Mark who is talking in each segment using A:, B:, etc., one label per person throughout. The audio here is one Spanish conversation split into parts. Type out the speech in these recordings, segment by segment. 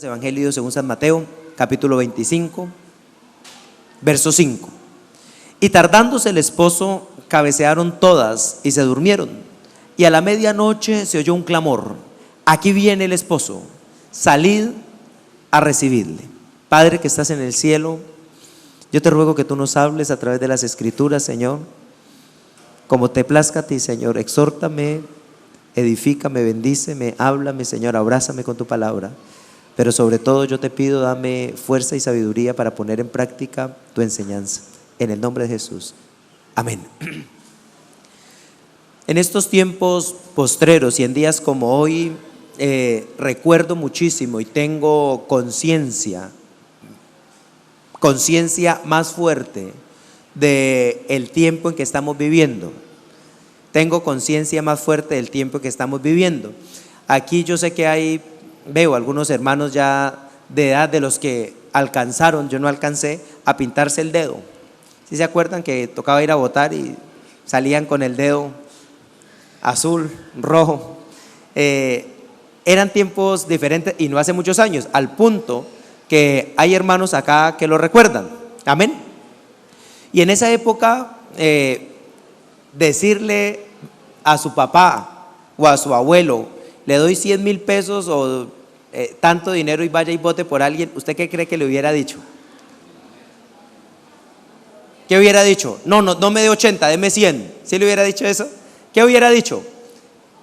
A: Evangelio según San Mateo, capítulo 25, verso 5. Y tardándose el esposo, cabecearon todas y se durmieron. Y a la medianoche se oyó un clamor: aquí viene el esposo, salid a recibirle. Padre que estás en el cielo, yo te ruego que tú nos hables a través de las Escrituras, Señor, como te plazca a ti, Señor. Exhórtame, edifícame, bendíceme, háblame, Señor, abrázame con tu palabra. Pero sobre todo yo te pido, dame fuerza y sabiduría para poner en práctica tu enseñanza. En el nombre de Jesús. Amén. En estos tiempos postreros y en días como hoy, recuerdo muchísimo y tengo conciencia más fuerte del tiempo en que estamos viviendo. Tengo conciencia más fuerte del tiempo que estamos viviendo. Aquí yo sé que veo algunos hermanos ya de edad, de los que alcanzaron, yo no alcancé, a pintarse el dedo. ¿Sí se acuerdan que tocaba ir a votar y salían con el dedo azul, rojo? Eran tiempos diferentes y no hace muchos años, al punto que hay hermanos acá que lo recuerdan. Amén. Y en esa época, decirle a su papá o a su abuelo: le doy 100,000 pesos o tanto dinero y vaya y vote por alguien, ¿usted qué cree que le hubiera dicho? ¿Qué hubiera dicho? No me dé 80, deme 100. ¿Sí le hubiera dicho eso? ¿Qué hubiera dicho?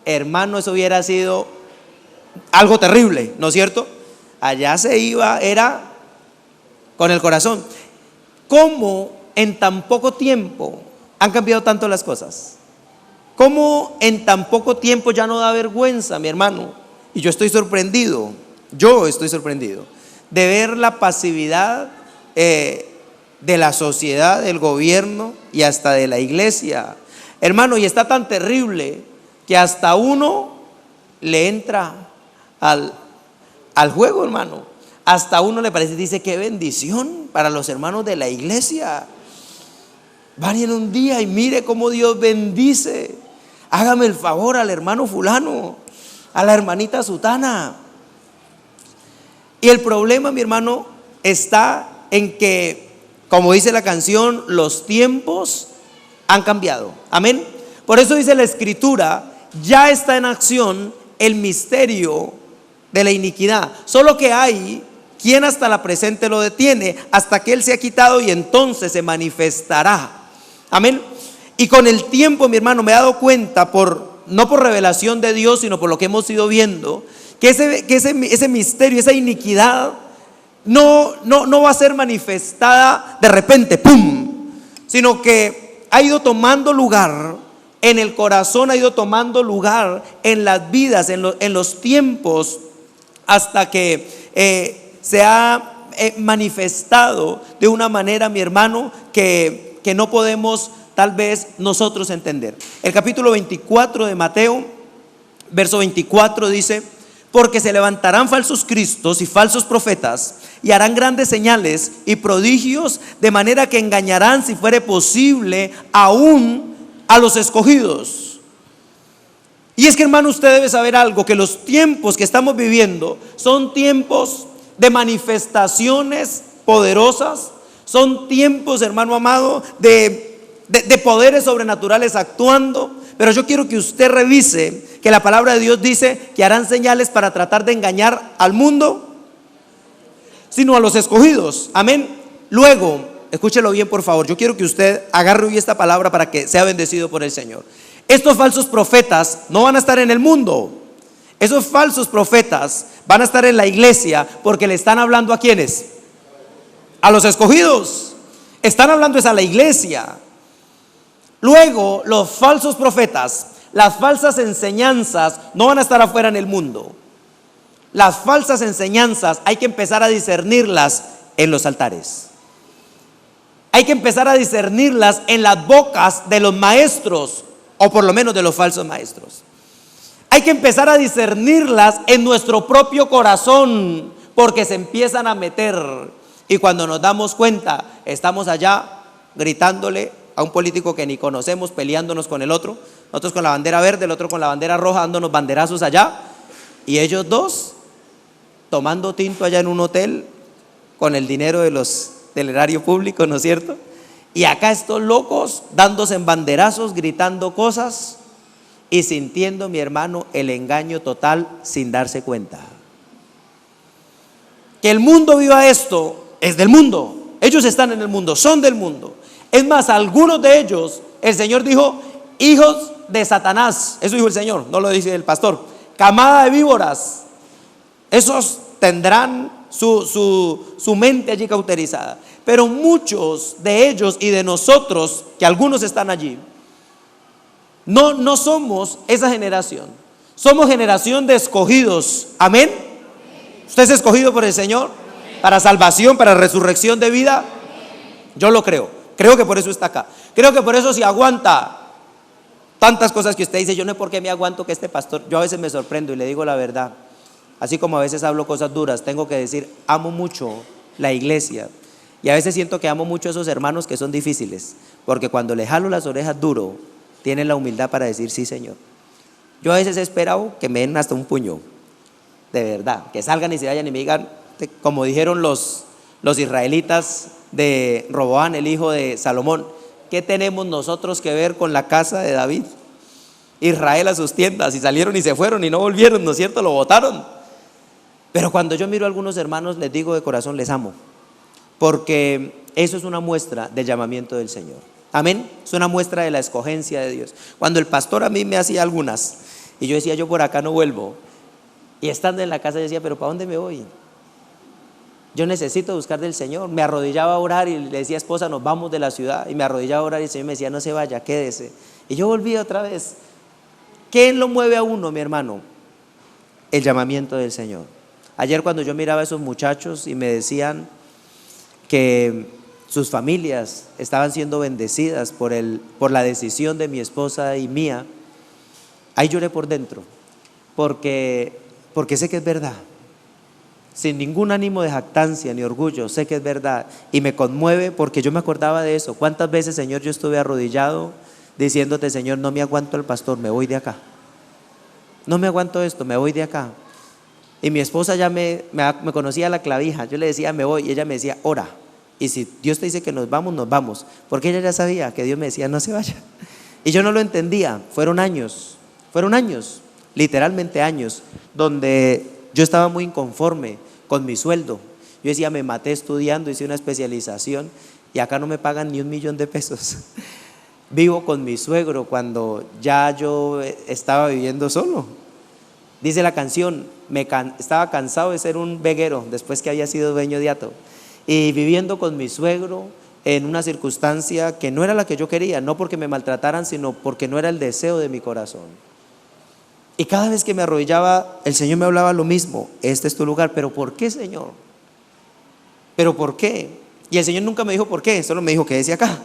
A: Hermano, eso hubiera sido algo terrible, ¿no es cierto? Allá se iba, era con el corazón. ¿Cómo en tan poco tiempo han cambiado tanto las cosas? ¿Cómo en tan poco tiempo ya no da vergüenza, mi hermano? Y yo estoy sorprendido de ver la pasividad de la sociedad, del gobierno y hasta de la iglesia, hermano. Y está tan terrible que hasta uno le entra al juego, hermano. Hasta uno le parece, dice: qué bendición para los hermanos de la iglesia. Vayan un día y mire cómo Dios bendice. Hágame el favor al hermano fulano, a la hermanita sutana. Y el problema, mi hermano, está en que, como dice la canción, los tiempos han cambiado. Amén. Por eso dice la Escritura: ya está en acción el misterio de la iniquidad. Solo que hay quien hasta la presente lo detiene, hasta que Él se ha quitado, y entonces se manifestará. Amén. Y con el tiempo, mi hermano, me he dado cuenta, no por revelación de Dios, sino por lo que hemos ido viendo, que ese misterio, esa iniquidad no va a ser manifestada de repente, ¡pum!, sino que ha ido tomando lugar en el corazón, ha ido tomando lugar en las vidas, en los tiempos, hasta que se ha manifestado de una manera, mi hermano, que no podemos tal vez nosotros entender. El capítulo 24 de Mateo, verso 24 dice: porque se levantarán falsos cristos y falsos profetas, y harán grandes señales y prodigios, de manera que engañarán, si fuere posible, aún a los escogidos. Y es que, hermano, usted debe saber algo: que los tiempos que estamos viviendo son tiempos de manifestaciones poderosas, son tiempos, hermano amado, de poderes sobrenaturales actuando. Pero yo quiero que usted revise que la palabra de Dios dice que harán señales para tratar de engañar al mundo, sino a los escogidos. Amén. Luego, escúchelo bien, por favor. Yo quiero que usted agarre hoy esta palabra para que sea bendecido por el Señor. Estos falsos profetas no van a estar en el mundo. Esos falsos profetas van a estar en la iglesia, porque le están hablando ¿a quiénes? A los escogidos. Están hablando a la iglesia. Luego, los falsos profetas, las falsas enseñanzas no van a estar afuera en el mundo. Las falsas enseñanzas hay que empezar a discernirlas en los altares. Hay que empezar a discernirlas en las bocas de los maestros, o por lo menos de los falsos maestros. Hay que empezar a discernirlas en nuestro propio corazón, porque se empiezan a meter. Y cuando nos damos cuenta, estamos allá gritándole a un político que ni conocemos, peleándonos con el otro, nosotros con la bandera verde, el otro con la bandera roja, dándonos banderazos allá, y ellos dos tomando tinto allá en un hotel con el dinero del erario público, ¿no es cierto? Y acá estos locos dándose en banderazos, gritando cosas y sintiendo, mi hermano, el engaño total sin darse cuenta. Que el mundo viva esto es del mundo. Ellos están en el mundo, son del mundo. Es más, algunos de ellos, el Señor dijo, hijos de Satanás. Eso dijo el Señor, no lo dice el pastor. Camada de víboras. Esos tendrán su mente allí cauterizada. Pero muchos de ellos y de nosotros, que algunos están allí, no somos esa generación. Somos generación de escogidos. Amén. ¿Usted es escogido por el Señor? Para salvación, para resurrección de vida. Yo lo creo. Creo que por eso está acá. Creo que por eso si aguanta tantas cosas que usted dice, yo no sé por qué me aguanto que este pastor. Yo a veces me sorprendo y le digo la verdad. Así como a veces hablo cosas duras, tengo que decir, amo mucho la iglesia. Y a veces siento que amo mucho a esos hermanos que son difíciles, porque cuando les jalo las orejas duro, tienen la humildad para decir, sí, Señor. Yo a veces he esperado que me den hasta un puño, de verdad, que salgan y se vayan y me digan, como dijeron los israelitas de Roboán, el hijo de Salomón, ¿qué tenemos nosotros que ver con la casa de David? Israel a sus tiendas, y salieron y se fueron y no volvieron, ¿no es cierto? Lo botaron. Pero cuando yo miro a algunos hermanos, les digo de corazón, les amo, porque eso es una muestra del llamamiento del Señor. Amén. Es una muestra de la escogencia de Dios. Cuando el pastor a mí me hacía algunas y yo decía, yo por acá no vuelvo, y estando en la casa yo decía, pero ¿para dónde me voy? Yo necesito buscar del Señor. Me arrodillaba a orar y le decía, esposa, nos vamos de la ciudad, y me arrodillaba a orar y el Señor me decía, no se vaya, quédese. Y yo volví otra vez. ¿Qué lo mueve a uno, mi hermano? El llamamiento del Señor. Ayer cuando yo miraba a esos muchachos y me decían que sus familias estaban siendo bendecidas por la decisión de mi esposa y mía, ahí lloré por dentro, porque sé que es verdad, sin ningún ánimo de jactancia ni orgullo, sé que es verdad, y me conmueve porque yo me acordaba de eso. ¿Cuántas veces, Señor, yo estuve arrodillado diciéndote, Señor, no me aguanto al pastor, me voy de acá, no me aguanto esto, me voy de acá? Y mi esposa ya me conocía la clavija. Yo le decía, me voy, y ella me decía, ora, y si Dios te dice que nos vamos, porque ella ya sabía que Dios me decía, no se vaya. Y yo no lo entendía. Fueron años, literalmente años, donde yo estaba muy inconforme con mi sueldo. Yo decía, me maté estudiando, hice una especialización y acá no me pagan ni $1.000.000. Vivo con mi suegro cuando ya yo estaba viviendo solo. Dice la canción, estaba cansado de ser un veguero después que había sido dueño de hato, y viviendo con mi suegro en una circunstancia que no era la que yo quería, no porque me maltrataran, sino porque no era el deseo de mi corazón. Y cada vez que me arrodillaba, el Señor me hablaba lo mismo, este es tu lugar. ¿Pero por qué, Señor? ¿Pero por qué? Y el Señor nunca me dijo por qué, solo me dijo, quédese acá.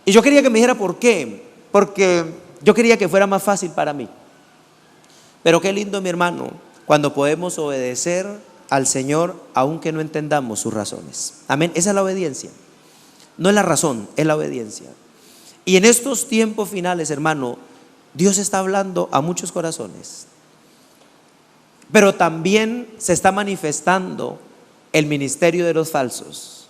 A: Y yo quería que me dijera por qué, porque yo quería que fuera más fácil para mí. Pero qué lindo, mi hermano, cuando podemos obedecer al Señor aunque no entendamos sus razones. Amén. Esa es la obediencia. No es la razón, es la obediencia. Y en estos tiempos finales, hermano, Dios está hablando a muchos corazones, pero también se está manifestando el ministerio de los falsos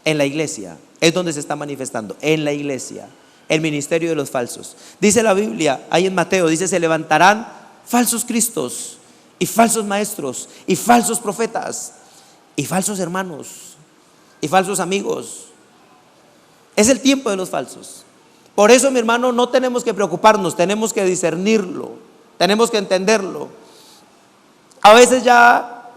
A: en la iglesia. Es donde se está manifestando, en la iglesia, el ministerio de los falsos. Dice la Biblia, ahí en Mateo, dice, se levantarán falsos cristos y falsos maestros y falsos profetas y falsos hermanos y falsos amigos. Es el tiempo de los falsos. Por eso, mi hermano, no tenemos que preocuparnos, tenemos que discernirlo, tenemos que entenderlo. A veces ya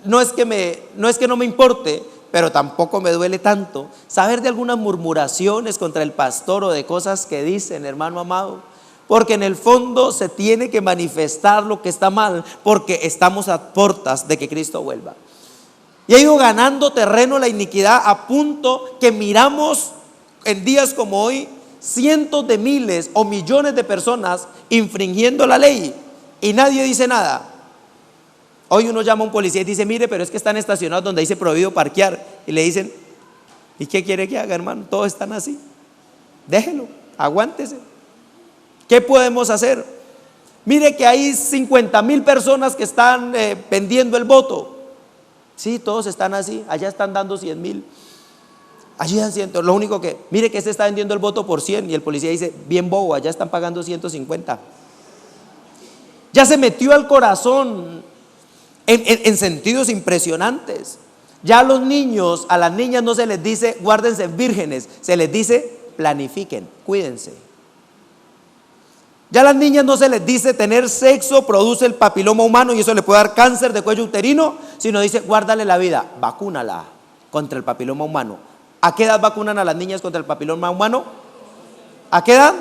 A: no es que no me importe, pero tampoco me duele tanto saber de algunas murmuraciones contra el pastor o de cosas que dicen, hermano amado, porque en el fondo se tiene que manifestar lo que está mal, porque estamos a puertas de que Cristo vuelva. Y ha ido ganando terreno la iniquidad a punto que miramos en días como hoy cientos de miles o millones de personas infringiendo la ley y nadie dice nada. Hoy uno llama a un policía y dice, mire, pero es que están estacionados donde dice prohibido parquear, y le dicen, ¿y qué quiere que haga, hermano? Todos están así, déjelo, aguántese. ¿Qué podemos hacer? Mire que hay 50,000 personas que están vendiendo el voto. Sí, todos están así. Allá están dando 100,000. Allí dan 100. Lo único que, mire que este está vendiendo el voto por 100 y el policía dice, bien bobo, allá están pagando 150. Ya se metió al corazón en sentidos impresionantes. Ya a los niños, a las niñas no se les dice guárdense vírgenes, se les dice planifiquen, cuídense. Ya a las niñas no se les dice tener sexo produce el papiloma humano y eso le puede dar cáncer de cuello uterino, sino dice guárdale la vida, vacúnala contra el papiloma humano. ¿A qué edad vacunan a las niñas contra el papiloma humano? ¿A qué edad?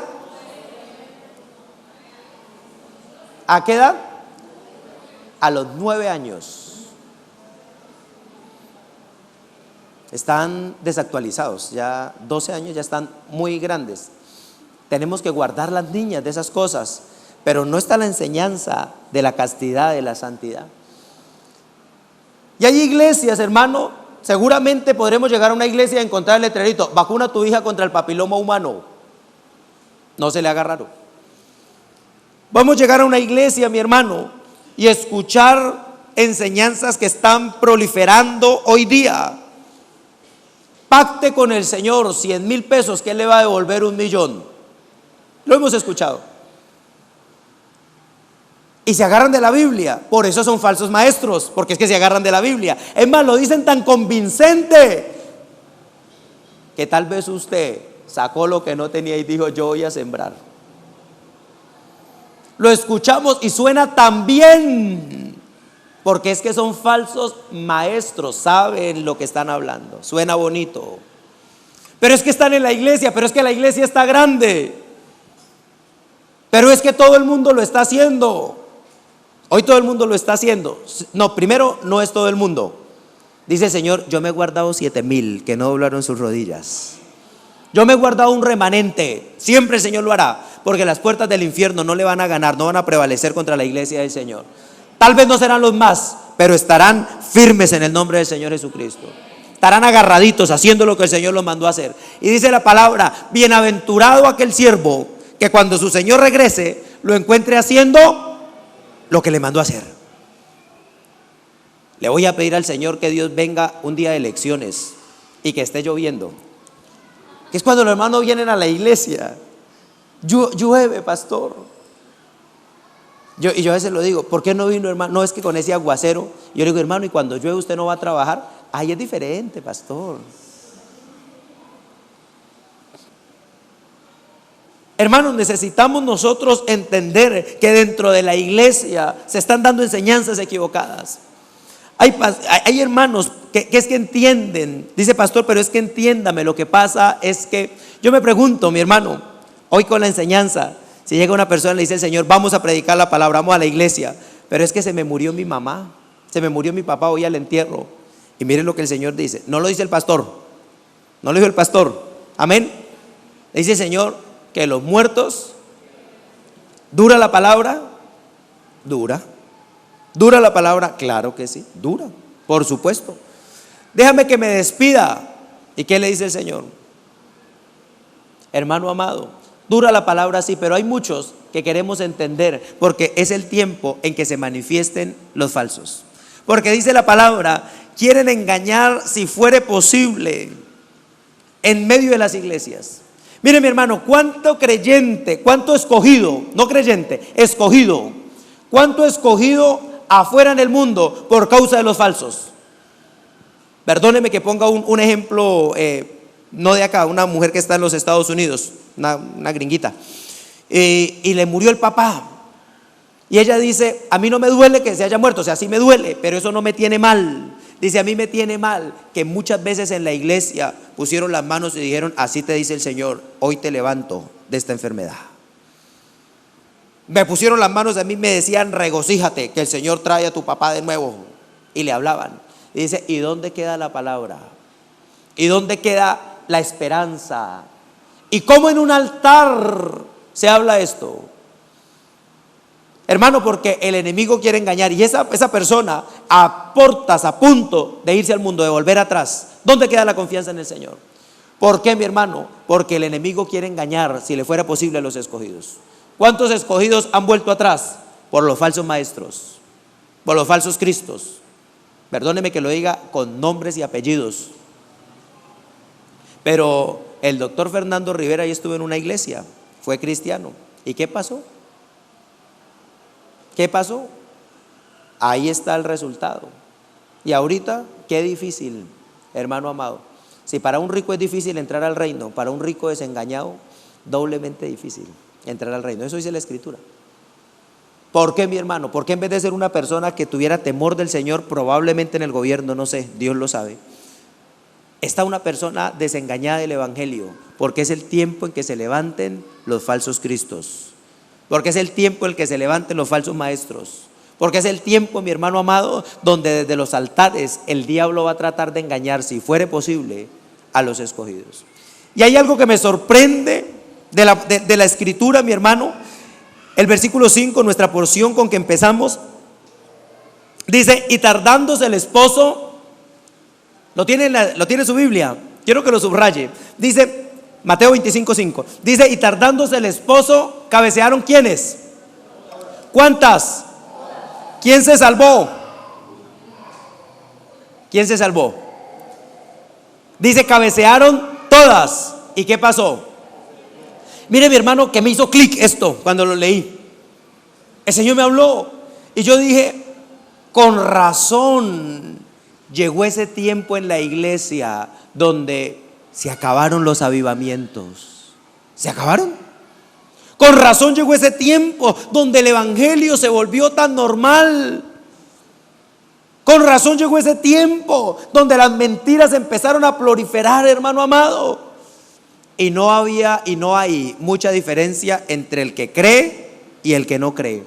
A: ¿A qué edad? A los 9 años. Están desactualizados, ya 12 años ya están muy grandes. Tenemos que guardar las niñas de esas cosas, pero no está la enseñanza de la castidad, de la santidad. Y hay iglesias, hermano, seguramente podremos llegar a una iglesia y encontrar el letrerito, vacuna a tu hija contra el papiloma humano. No se le haga raro. Vamos a llegar a una iglesia, mi hermano, y escuchar enseñanzas que están proliferando hoy día. Pacte con el Señor 100,000 pesos que Él le va a devolver 1,000,000. Lo hemos escuchado. Y se agarran de la Biblia. Por eso son falsos maestros, porque es que se agarran de la Biblia. Es más, lo dicen tan convincente que tal vez usted sacó lo que no tenía y dijo yo voy a sembrar. Lo escuchamos y suena tan bien, porque es que son falsos maestros, saben lo que están hablando, suena bonito. Pero es que están en la iglesia, pero es que la iglesia está grande, pero es que todo el mundo lo está haciendo. Hoy todo el mundo lo está haciendo. No, primero no es todo el mundo. Dice el Señor, yo me he guardado 7,000 que no doblaron sus rodillas. Yo me he guardado un remanente. Siempre el Señor lo hará, porque las puertas del infierno no le van a ganar, no van a prevalecer contra la iglesia del Señor. Tal vez no serán los más, pero estarán firmes en el nombre del Señor Jesucristo. Estarán agarraditos haciendo lo que el Señor los mandó a hacer. Y dice la palabra, bienaventurado aquel siervo que cuando su Señor regrese lo encuentre haciendo lo que le mandó a hacer. Le voy a pedir al Señor que Dios venga un día de elecciones y que esté lloviendo, que es cuando los hermanos vienen a la iglesia. Llueve, pastor. Yo a veces lo digo, ¿por qué no vino, hermano? No, es que con ese aguacero. Yo le digo, hermano, ¿y cuando llueve usted no va a trabajar? Ay, es diferente, pastor. Hermanos, necesitamos nosotros entender que dentro de la iglesia se están dando enseñanzas equivocadas. Hay hermanos que es que entienden, dice pastor, pero es que entiéndame, lo que pasa es que yo me pregunto, mi hermano, hoy con la enseñanza, si llega una persona y le dice el Señor, vamos a predicar la palabra, vamos a la iglesia, pero es que se me murió mi mamá, se me murió mi papá, voy al entierro. Y miren lo que el Señor dice, no lo dice el pastor, no lo dijo el pastor, amén. Le dice el Señor que los muertos, ¿dura la palabra? Dura. ¿Dura la palabra? Claro que sí, dura, por supuesto. Déjame que me despida. ¿Y qué le dice el Señor? Hermano amado, dura la palabra sí, pero hay muchos que queremos entender, porque es el tiempo en que se manifiesten los falsos. Porque dice la palabra, quieren engañar si fuere posible en medio de las iglesias. Mire mi hermano, cuánto creyente, cuánto escogido, no creyente, escogido, cuánto escogido afuera en el mundo por causa de los falsos. Perdóneme que ponga un ejemplo, no de acá, una mujer que está en los Estados Unidos, una gringuita, y le murió el papá. Y ella dice, a mí no me duele que se haya muerto, o sea, sí me duele, pero eso no me tiene mal. Dice, a mí me tiene mal que muchas veces en la iglesia pusieron las manos y dijeron, así te dice el Señor, hoy te levanto de esta enfermedad. Me pusieron las manos a mí, me decían, regocíjate que el Señor trae a tu papá de nuevo. Y le hablaban. Y dice, ¿y dónde queda la palabra? ¿Y dónde queda la esperanza? ¿Y cómo en un altar se habla esto? Hermano, porque el enemigo quiere engañar y esa persona a portas, a punto de irse al mundo, de volver atrás. ¿Dónde queda la confianza en el Señor? ¿Por qué, mi hermano? Porque el enemigo quiere engañar, si le fuera posible, a los escogidos. ¿Cuántos escogidos han vuelto atrás? Por los falsos maestros, por los falsos cristos. Perdóneme que lo diga con nombres y apellidos, pero el doctor Fernando Rivera ya estuvo en una iglesia, fue cristiano. ¿Y qué pasó? ¿Qué pasó? Ahí está el resultado. Y ahorita, qué difícil, hermano amado. Si para un rico es difícil entrar al reino, para un rico desengañado, doblemente difícil entrar al reino. Eso dice la Escritura. ¿Por qué, mi hermano? Porque en vez de ser una persona que tuviera temor del Señor, probablemente en el gobierno, no sé, Dios lo sabe, está una persona desengañada del evangelio? Porque es el tiempo en que se levanten los falsos cristos, porque es el tiempo en el que se levanten los falsos maestros, porque es el tiempo, mi hermano amado, donde desde los altares el diablo va a tratar de engañar, si fuere posible, a los escogidos. Y hay algo que me sorprende de la Escritura, mi hermano. El versículo 5, nuestra porción con que empezamos, dice: y tardándose el esposo, lo tiene su Biblia, quiero que lo subraye. Dice Mateo 25:5, dice: y tardándose el esposo, cabecearon ¿quiénes? ¿Cuántas? ¿Quién se salvó? ¿Quién se salvó? Dice: cabecearon todas. ¿Y qué pasó? Mire, mi hermano, que me hizo clic esto cuando lo leí. El Señor me habló y yo dije: con razón llegó ese tiempo en la iglesia donde se acabaron los avivamientos. ¿Se acabaron? Con razón llegó ese tiempo donde el evangelio se volvió tan normal. Con razón llegó ese tiempo donde las mentiras empezaron a proliferar, hermano amado. Y no había y no hay mucha diferencia entre el que cree y el que no cree.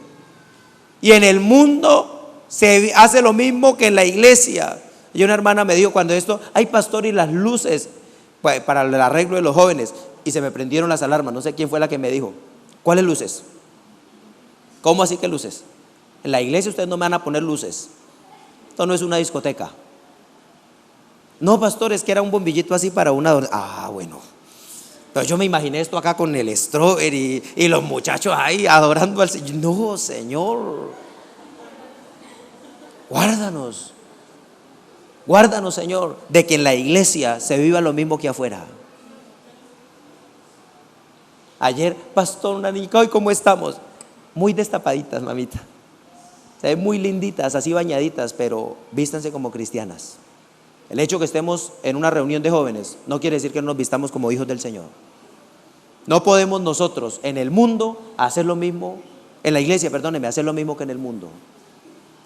A: Y en el mundo se hace lo mismo que en la iglesia. Y una hermana me dijo cuando esto: ay, pastor, y las luces para el arreglo de los jóvenes. Y se me prendieron las alarmas. No sé quién fue la que me dijo: ¿cuáles luces? ¿Cómo así que luces? En la iglesia ustedes no me van a poner luces. Esto no es una discoteca. No, pastor, es que era un bombillito así para una. Ah, bueno. Pero yo me imaginé esto acá con el strawberry y los muchachos ahí adorando al Señor. No, Señor, guárdanos, Señor, de que en la iglesia se viva lo mismo que afuera. Ayer, pastor, una niña: ¿y cómo estamos? Muy destapaditas, mamita. Se ven muy linditas, así bañaditas, pero vístanse como cristianas. El hecho que estemos en una reunión de jóvenes no quiere decir que no nos vistamos como hijos del Señor. No podemos nosotros en el mundo hacer lo mismo, en la iglesia, perdóneme, hacer lo mismo que en el mundo.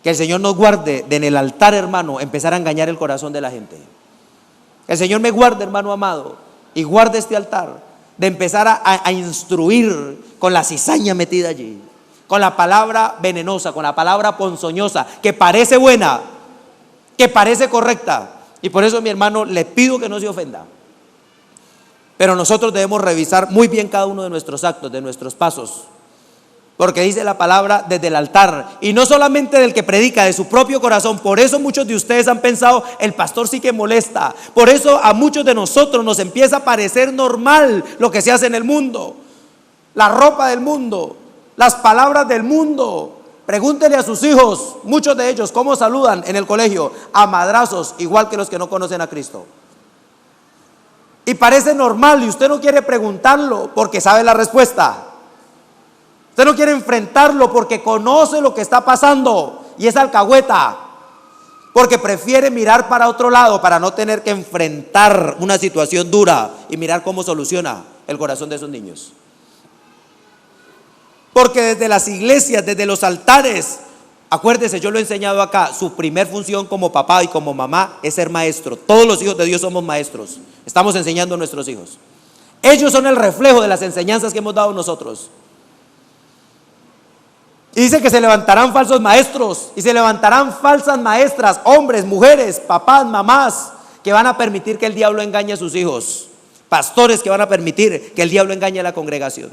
A: Que el Señor nos guarde de en el altar, hermano, empezar a engañar el corazón de la gente. Que el Señor me guarde, hermano amado, y guarde este altar de empezar a instruir con la cizaña metida allí, con la palabra venenosa, con la palabra ponzoñosa, que parece buena, que parece correcta. Y por eso, mi hermano, le pido que no se ofenda. Pero nosotros debemos revisar muy bien cada uno de nuestros actos, de nuestros pasos. Porque dice la palabra desde el altar, y no solamente del que predica, de su propio corazón. Por eso muchos de ustedes han pensado: el pastor sí que molesta. Por eso a muchos de nosotros nos empieza a parecer normal lo que se hace en el mundo. La ropa del mundo, las palabras del mundo. Pregúntenle a sus hijos, muchos de ellos, cómo saludan en el colegio: a madrazos, igual que los que no conocen a Cristo. Y parece normal, y usted no quiere preguntarlo porque sabe la respuesta. Usted no quiere enfrentarlo porque conoce lo que está pasando y es alcahueta, porque prefiere mirar para otro lado para no tener que enfrentar una situación dura y mirar cómo soluciona el corazón de esos niños. Porque desde las iglesias, desde los altares, acuérdese, yo lo he enseñado acá, su primer función como papá y como mamá es ser maestro. Todos los hijos de Dios somos maestros. Estamos enseñando a nuestros hijos. Ellos son el reflejo de las enseñanzas que hemos dado nosotros. Y dice que se levantarán falsos maestros y se levantarán falsas maestras, hombres, mujeres, papás, mamás, que van a permitir que el diablo engañe a sus hijos, pastores que van a permitir que el diablo engañe a la congregación.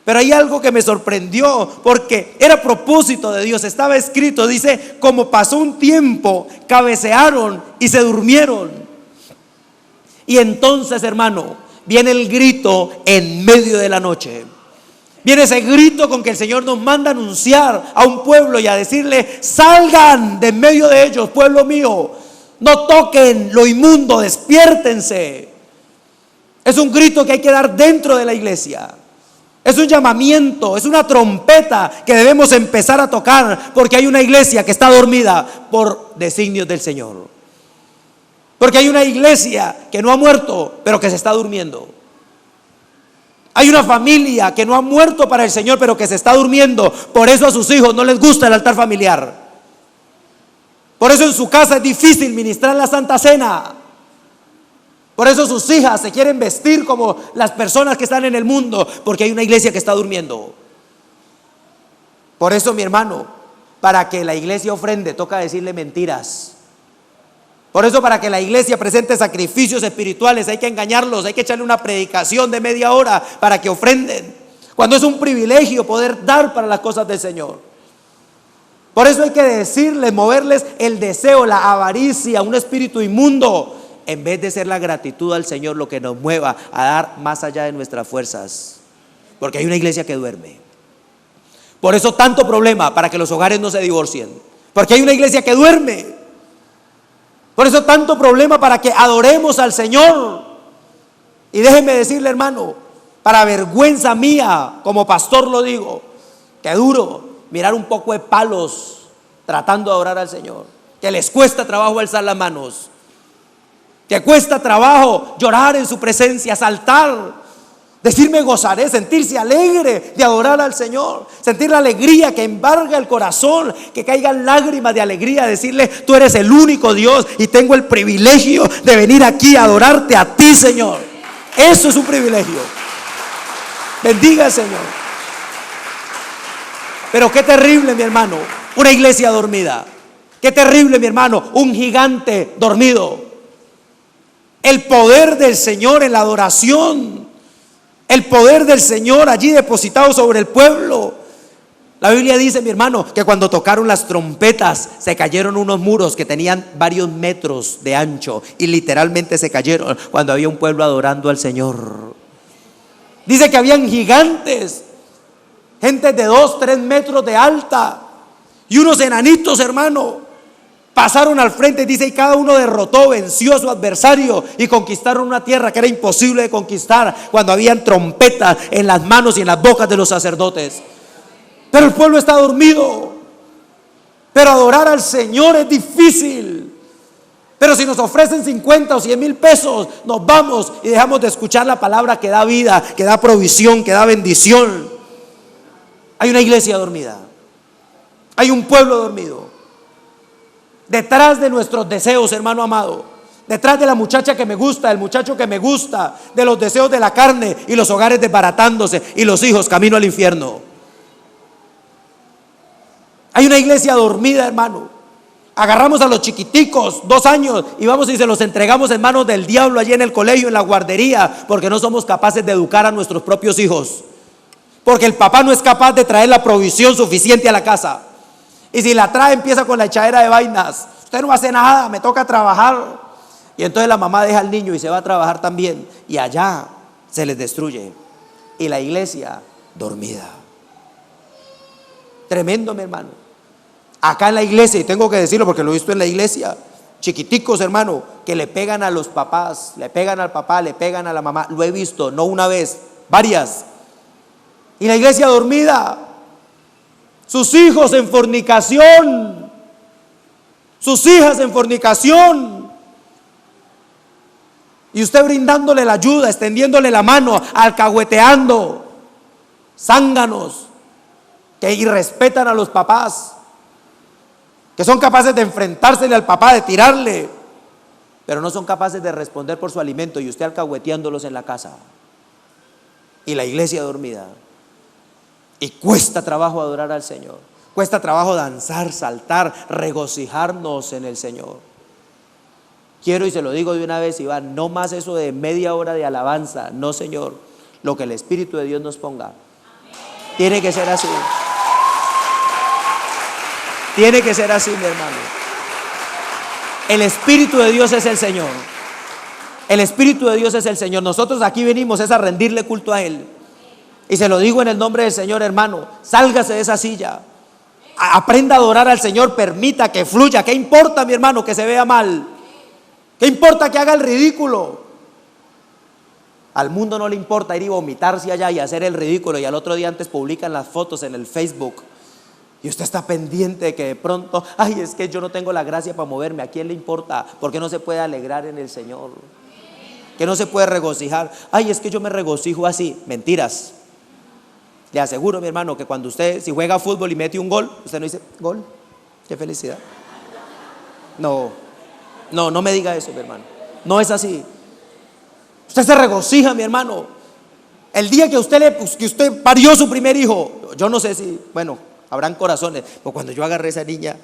A: Pero hay algo que me sorprendió, porque era propósito de Dios, estaba escrito, dice: como pasó un tiempo, cabecearon y se durmieron. Y entonces, hermano, viene el grito en medio de la noche. Viene ese grito con que el Señor nos manda a anunciar a un pueblo y a decirle: salgan de en medio de ellos, pueblo mío, no toquen lo inmundo, despiértense. Es un grito que hay que dar dentro de la iglesia. Es un llamamiento, es una trompeta que debemos empezar a tocar, porque hay una iglesia que está dormida por designios del Señor. Porque hay una iglesia que no ha muerto, pero que se está durmiendo. Hay una familia que no ha muerto para el Señor, pero que se está durmiendo. Por eso a sus hijos no les gusta el altar familiar. Por eso en su casa es difícil ministrar la Santa Cena. Por eso sus hijas se quieren vestir como las personas que están en el mundo, porque hay una iglesia que está durmiendo. Por eso, mi hermano, para que la iglesia ofrende, toca decirle mentiras. Por eso, para que la iglesia presente sacrificios espirituales, hay que engañarlos, hay que echarle una predicación de media hora para que ofrenden, cuando es un privilegio poder dar para las cosas del Señor. Por eso hay que decirles, moverles el deseo, la avaricia, un espíritu inmundo, en vez de ser la gratitud al Señor lo que nos mueva a dar más allá de nuestras fuerzas. Porque hay una iglesia que duerme. Por eso tanto problema para que los hogares no se divorcien, porque hay una iglesia que duerme. Por eso tanto problema para que adoremos al Señor. Y déjeme decirle, hermano, para vergüenza mía, como pastor lo digo, que duro mirar un poco de palos tratando de adorar al Señor, que les cuesta trabajo alzar las manos, que cuesta trabajo llorar en su presencia, saltar, decirme gozaré, sentirse alegre de adorar al Señor, sentir la alegría que embarga el corazón, que caigan lágrimas de alegría, decirle: tú eres el único Dios y tengo el privilegio de venir aquí a adorarte a ti, Señor. Eso es un privilegio. Bendiga al Señor. Pero qué terrible, mi hermano, una iglesia dormida. Qué terrible, mi hermano, un gigante dormido. El poder del Señor en la adoración, el poder del Señor allí depositado sobre el pueblo. La Biblia dice, mi hermano, que cuando tocaron las trompetas se cayeron unos muros que tenían varios metros de ancho, y literalmente se cayeron cuando había un pueblo adorando al Señor. Dice que habían gigantes, gente de 2, 3 metros de alta, y unos enanitos, hermano, pasaron al frente, dice, y cada uno derrotó, venció a su adversario y conquistaron una tierra que era imposible de conquistar cuando habían trompetas en las manos y en las bocas de los sacerdotes. Pero el pueblo está dormido. Pero adorar al Señor es difícil. Pero si nos ofrecen 50 o 100 mil pesos, nos vamos y dejamos de escuchar la palabra que da vida, que da provisión, que da bendición. Hay una iglesia dormida. Hay un pueblo dormido. Detrás de nuestros deseos, hermano amado, detrás de la muchacha que me gusta, el muchacho que me gusta, de los deseos de la carne y los hogares desbaratándose y los hijos camino al infierno. Hay una iglesia dormida, hermano. Agarramos a los chiquiticos, 2 años, y vamos y se los entregamos en manos del diablo allí en el colegio, en la guardería, porque no somos capaces de educar a nuestros propios hijos, porque el papá no es capaz de traer la provisión suficiente a la casa. Y si la trae, empieza con la echadera de vainas. Usted no hace nada, me toca trabajar. Y entonces la mamá deja al niño y se va a trabajar también. Y allá se les destruye. Y la iglesia dormida. Tremendo, mi hermano. Acá en la iglesia, y tengo que decirlo porque lo he visto en la iglesia, chiquiticos, hermano, que le pegan a los papás, le pegan al papá, le pegan a la mamá. Lo he visto, no una vez, varias. Y la iglesia dormida. Sus hijos en fornicación, sus hijas en fornicación, y usted brindándole la ayuda, extendiéndole la mano, alcahueteando, zánganos que irrespetan a los papás, que son capaces de enfrentársele al papá, de tirarle, pero no son capaces de responder por su alimento, y usted alcahueteándolos en la casa. Y la iglesia dormida. Y cuesta trabajo adorar al Señor, cuesta trabajo danzar, saltar, regocijarnos en el Señor. Quiero, y se lo digo de una vez, Iván, no más eso de media hora de alabanza. No, Señor, lo que el Espíritu de Dios nos ponga. Tiene que ser así. Tiene que ser así, mi hermano. El Espíritu de Dios es el Señor. El Espíritu de Dios es el Señor. Nosotros aquí venimos es a rendirle culto a Él. Y se lo digo en el nombre del Señor, hermano, sálgase de esa silla. Aprenda a adorar al Señor, permita que fluya. ¿Qué importa, mi hermano, que se vea mal? ¿Qué importa que haga el ridículo? Al mundo no le importa ir y vomitarse allá y hacer el ridículo, y al otro día antes publican las fotos en el Facebook. Y usted está pendiente de que de pronto, ay, es que yo no tengo la gracia para moverme. ¿A quién le importa? ¿Por qué no se puede alegrar en el Señor? Que no se puede regocijar. Ay, es que yo me regocijo así. Mentiras. Le aseguro, mi hermano, que cuando usted, si juega fútbol y mete un gol, usted no dice, gol, qué felicidad. No me diga eso, mi hermano. No es así. Usted se regocija, mi hermano. El día que usted parió su primer hijo, yo no sé si, bueno, habrán corazones, pero cuando yo agarré a esa niña,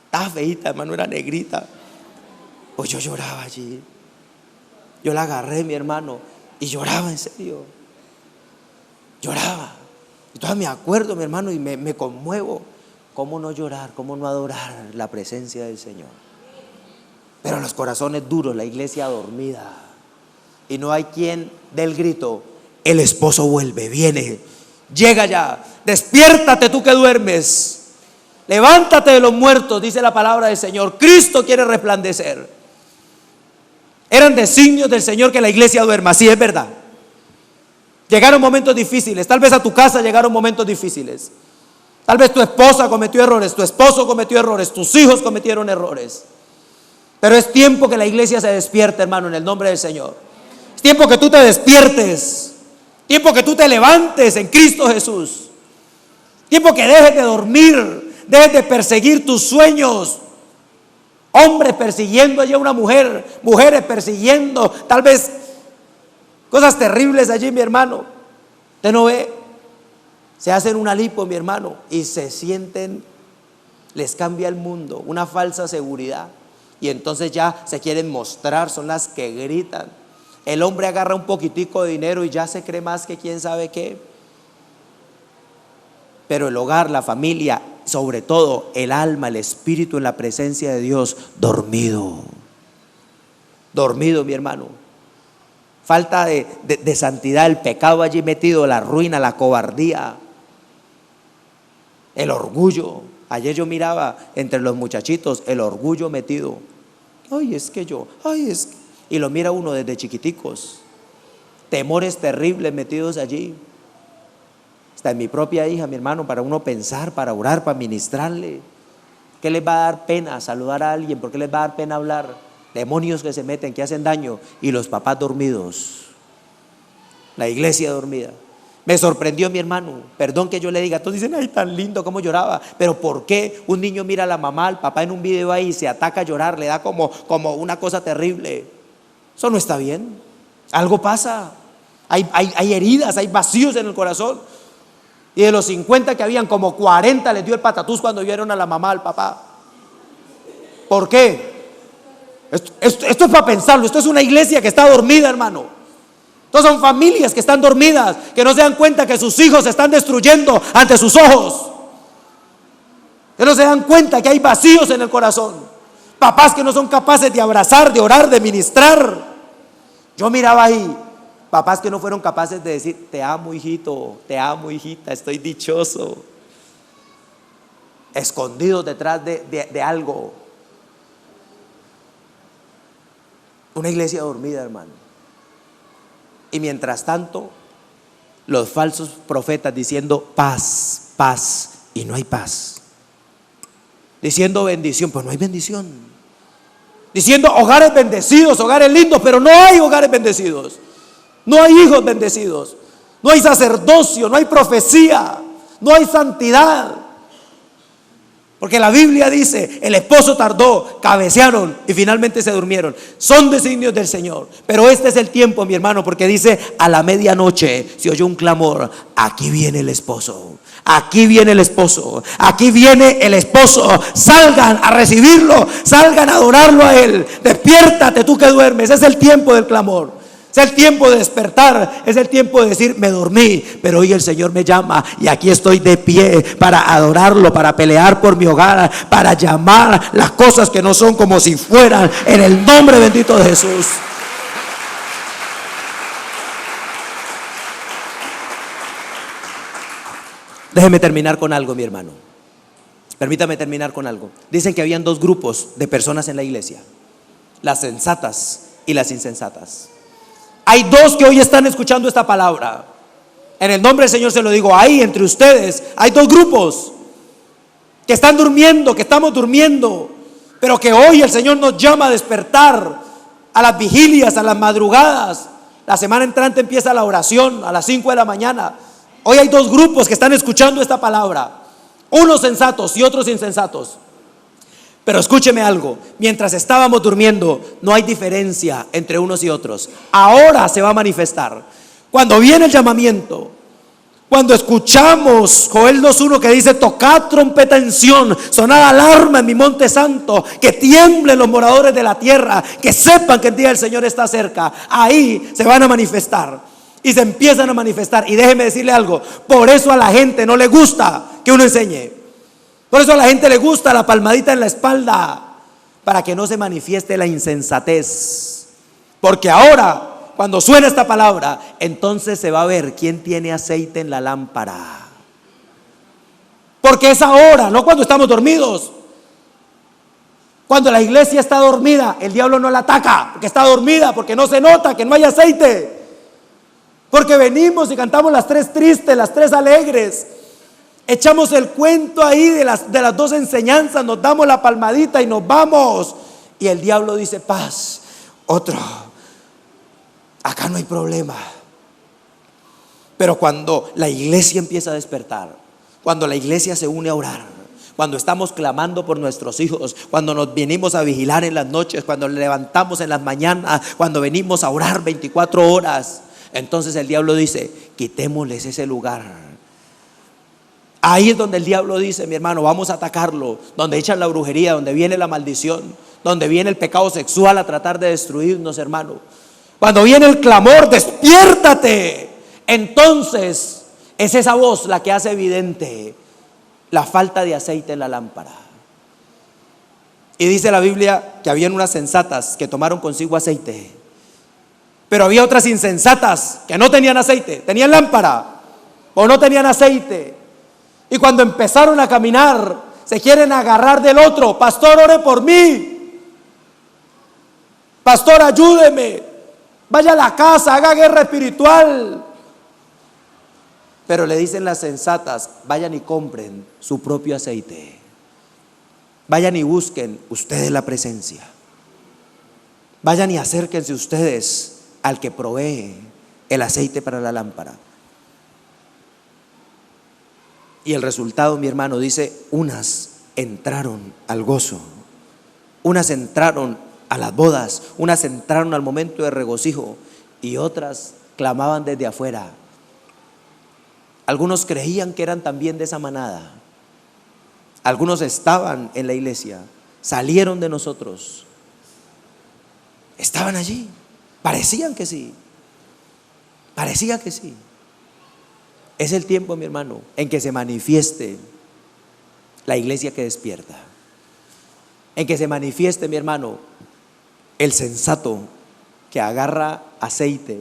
A: estaba feíta, hermano, era negrita, pues yo lloraba allí. Yo la agarré, mi hermano, y lloraba en serio. Lloraba. Entonces me acuerdo, mi hermano, y me conmuevo. ¿Cómo no llorar? ¿Cómo no adorar la presencia del Señor? Pero los corazones duros, la iglesia dormida, y no hay quien dé el grito, el esposo vuelve, viene, llega ya, despiértate tú que duermes, levántate de los muertos, dice la palabra del Señor. Cristo quiere resplandecer. Eran designios del Señor que la iglesia duerma, sí, es verdad. Llegaron momentos difíciles, tal vez a tu casa llegaron momentos difíciles. Tal vez tu esposa cometió errores, tu esposo cometió errores, tus hijos cometieron errores. Pero es tiempo que la iglesia se despierte, hermano, en el nombre del Señor. Es tiempo que tú te despiertes. Tiempo que tú te levantes en Cristo Jesús. Tiempo que dejes de dormir, dejes de perseguir tus sueños. Hombres persiguiendo allí a una mujer, mujeres persiguiendo tal vez cosas terribles allí, mi hermano. Usted no ve, se hacen una lipo, mi hermano, y se sienten, les cambia el mundo, una falsa seguridad. Y entonces ya se quieren mostrar, son las que gritan. El hombre agarra un poquitico de dinero y ya se cree más que quién sabe qué. Pero el hogar, la familia, sobre todo el alma, el espíritu en la presencia de Dios, dormido. Dormido, mi hermano. Falta de santidad, el pecado allí metido, la ruina, la cobardía, el orgullo. Ayer yo miraba entre los muchachitos el orgullo metido. Ay, es que yo, ay, es que... Y lo mira uno desde chiquiticos. Temores terribles metidos allí. Está en mi propia hija, mi hermano, para uno pensar, para orar, para ministrarle. ¿Qué les va a dar pena saludar a alguien? ¿Por qué les va a dar pena hablar? Demonios que se meten, que hacen daño. Y los papás dormidos. La iglesia dormida. Me sorprendió, mi hermano, perdón que yo le diga, todos dicen, ay, tan lindo cómo lloraba, pero ¿por qué un niño mira a la mamá, al papá en un video ahí y se ataca a llorar, le da como una cosa terrible? Eso no está bien, algo pasa, hay heridas, hay vacíos en el corazón. Y de los 50 que habían, como 40 les dio el patatús cuando vieron a la mamá, al papá. ¿Por qué? Esto es para pensarlo, esto es una iglesia que está dormida, hermano. Todas son familias que están dormidas, que no se dan cuenta que sus hijos se están destruyendo ante sus ojos, que no se dan cuenta que hay vacíos en el corazón, papás que no son capaces de abrazar, de orar, de ministrar. Yo miraba ahí papás que no fueron capaces de decir, te amo, hijito, te amo, hijita, estoy dichoso, escondidos detrás de algo. Una iglesia dormida, hermano. Y mientras tanto, los falsos profetas diciendo paz, paz, y no hay paz. Diciendo bendición, pues no hay bendición. Diciendo hogares bendecidos, hogares lindos, pero no hay hogares bendecidos. No hay hijos bendecidos. No hay sacerdocio, no hay profecía, no hay santidad. Porque la Biblia dice, el esposo tardó, cabecearon y finalmente se durmieron. Son designios del Señor. Pero este es el tiempo, mi hermano, porque dice, a la medianoche se oyó un clamor, aquí viene el esposo, aquí viene el esposo, aquí viene el esposo. Salgan a recibirlo, salgan a adorarlo a él. Despiértate tú que duermes, es el tiempo del clamor. Es el tiempo de despertar, es el tiempo de decir, me dormí, pero hoy el Señor me llama y aquí estoy de pie para adorarlo, para pelear por mi hogar, para llamar las cosas que no son como si fueran, en el nombre bendito de Jesús. Déjeme terminar con algo, mi hermano. Permítame terminar con algo. Dicen que habían dos grupos de personas en la iglesia: las sensatas y las insensatas. Hay dos que hoy están escuchando esta palabra. En el nombre del Señor se lo digo. Ahí entre ustedes hay dos grupos que están durmiendo, que estamos durmiendo, pero que hoy el Señor nos llama a despertar a las vigilias, a las madrugadas. La semana entrante empieza la oración a las 5 de la mañana. Hoy hay dos grupos que están escuchando esta palabra: unos sensatos y otros insensatos. Pero escúcheme algo: mientras estábamos durmiendo, no hay diferencia entre unos y otros. Ahora se va a manifestar. Cuando viene el llamamiento, cuando escuchamos Joel 2:1 que dice: tocad trompeta en Sión, sonad alarma en mi monte santo, que tiemblen los moradores de la tierra, que sepan que el día del Señor está cerca. Ahí se van a manifestar y se empiezan a manifestar. Y déjeme decirle algo: por eso a la gente no le gusta que uno enseñe. Por eso a la gente le gusta la palmadita en la espalda, para que no se manifieste la insensatez. Porque ahora, cuando suena esta palabra, entonces se va a ver quién tiene aceite en la lámpara. Porque es ahora, no cuando estamos dormidos. Cuando la iglesia está dormida, el diablo no la ataca, porque está dormida, porque no se nota que no hay aceite. Porque venimos y cantamos las tres tristes, las tres alegres. Echamos el cuento ahí de las dos enseñanzas, nos damos la palmadita y nos vamos. Y el diablo dice: paz, otro. Acá no hay problema. Pero cuando la iglesia empieza a despertar, cuando la iglesia se une a orar, cuando estamos clamando por nuestros hijos, cuando nos venimos a vigilar en las noches, cuando levantamos en las mañanas, cuando venimos a orar 24 horas, entonces el diablo dice: quitémosles ese lugar. Ahí es donde el diablo dice: mi hermano, vamos a atacarlo. Donde echan la brujería, donde viene la maldición, donde viene el pecado sexual a tratar de destruirnos, hermano. Cuando viene el clamor: despiértate. Entonces es esa voz la que hace evidente la falta de aceite en la lámpara. Y dice la Biblia que habían unas sensatas que tomaron consigo aceite, pero había otras insensatas que no tenían aceite, tenían lámpara o no tenían aceite. Y cuando empezaron a caminar, se quieren agarrar del otro: pastor, ore por mí, pastor, ayúdeme, vaya a la casa, haga guerra espiritual. Pero le dicen las sensatas: vayan y compren su propio aceite, vayan y busquen ustedes la presencia, vayan y acérquense ustedes al que provee el aceite para la lámpara. Y el resultado, mi hermano, dice: unas entraron al gozo, unas entraron a las bodas, unas entraron al momento de regocijo, y otras clamaban desde afuera. Algunos creían que eran también de esa manada. Algunos estaban en la iglesia, salieron de nosotros, estaban allí, parecían que sí, parecía que sí. Es el tiempo, mi hermano, en que se manifieste la iglesia que despierta, en que se manifieste, mi hermano, el sensato que agarra aceite.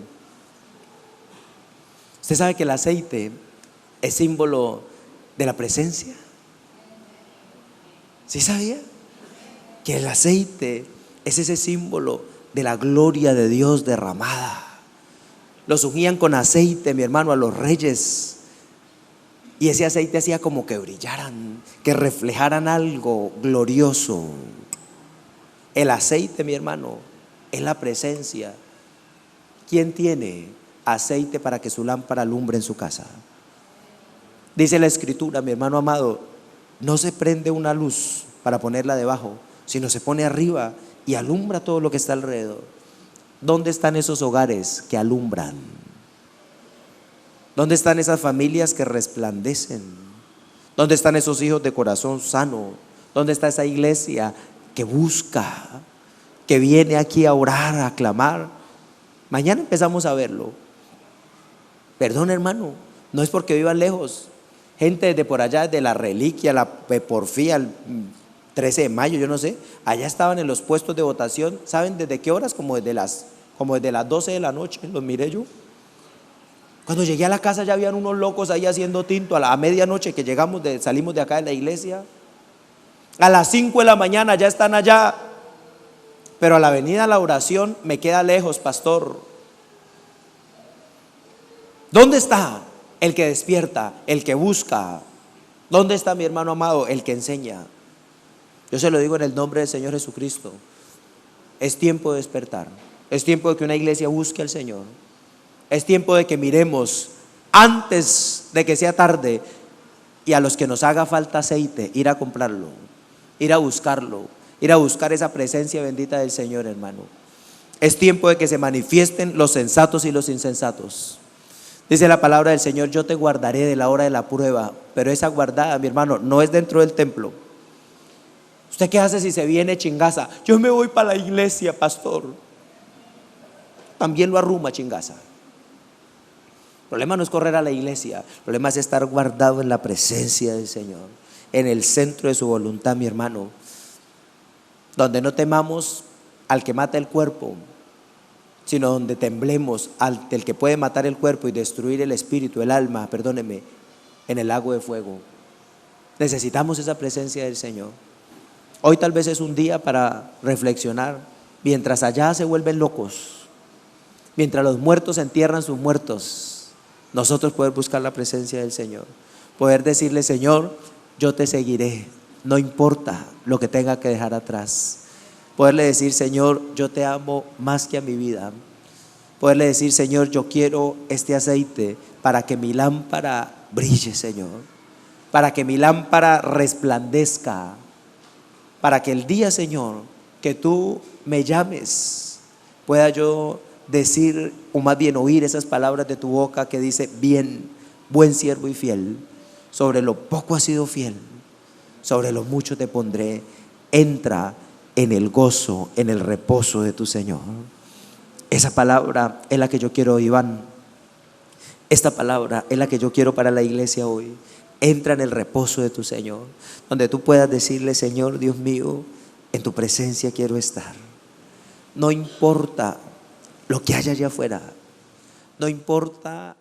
A: Usted sabe que el aceite es símbolo de la presencia. ¿Sí sabía? Que el aceite es ese símbolo de la gloria de Dios derramada. Los ungían con aceite, mi hermano, a los reyes, y ese aceite hacía como que brillaran, que reflejaran algo glorioso. El aceite, mi hermano, es la presencia. ¿Quién tiene aceite para que su lámpara alumbre en su casa? Dice la escritura, mi hermano amado, no se prende una luz para ponerla debajo, sino se pone arriba y alumbra todo lo que está alrededor. ¿Dónde están esos hogares que alumbran? ¿Dónde están esas familias que resplandecen? ¿Dónde están esos hijos de corazón sano? ¿Dónde está esa iglesia que busca, que viene aquí a orar, a clamar? Mañana empezamos a verlo. Perdón, hermano, no es porque vivan lejos. Gente de por allá, de la Reliquia, la Porfía, el 13 de mayo, yo no sé, allá estaban en los puestos de votación. ¿Saben desde qué horas? Como desde las 12 de la noche, los miré yo. Cuando llegué a la casa ya habían unos locos ahí haciendo tinto a medianoche que salimos de acá de la iglesia. A las 5 de la mañana ya están allá. Pero a la avenida La Oración me queda lejos, pastor. ¿Dónde está el que despierta, el que busca? ¿Dónde está mi hermano amado, el que enseña? Yo se lo digo en el nombre del Señor Jesucristo. Es tiempo de despertar. Es tiempo de que una iglesia busque al Señor. Es tiempo de que miremos antes de que sea tarde, y a los que nos haga falta aceite, ir a comprarlo, ir a buscarlo, ir a buscar esa presencia bendita del Señor, hermano. Es tiempo de que se manifiesten los sensatos y los insensatos. Dice la palabra del Señor: yo te guardaré de la hora de la prueba. Pero esa guardada, mi hermano, no es dentro del templo. ¿Usted qué hace si se viene chingaza? Yo me voy para la iglesia, pastor. También lo arruma chingaza. El problema no es correr a la iglesia, el problema es estar guardado en la presencia del Señor, en el centro de su voluntad, mi hermano, donde no temamos al que mata el cuerpo, sino donde temblemos ante el que puede matar el cuerpo y destruir el espíritu, el alma, perdóneme, en el lago de fuego. Necesitamos esa presencia del Señor. Hoy tal vez es un día para reflexionar, mientras allá se vuelven locos, mientras los muertos entierran sus muertos. Nosotros poder buscar la presencia del Señor, poder decirle: Señor, yo te seguiré, no importa lo que tenga que dejar atrás. Poderle decir: Señor, yo te amo más que a mi vida. Poderle decir: Señor, yo quiero este aceite para que mi lámpara brille, Señor, para que mi lámpara resplandezca, para que el día, Señor, que tú me llames, pueda yo decir, o más bien oír esas palabras de tu boca que dice: bien, buen siervo y fiel, sobre lo poco has sido fiel, sobre lo mucho te pondré, entra en el gozo, en el reposo de tu Señor. Esa palabra es la que yo quiero, Iván. Esta palabra es la que yo quiero para la iglesia hoy. Entra en el reposo de tu Señor, donde tú puedas decirle: Señor Dios mío, en tu presencia quiero estar. No importa lo que haya allá afuera, no importa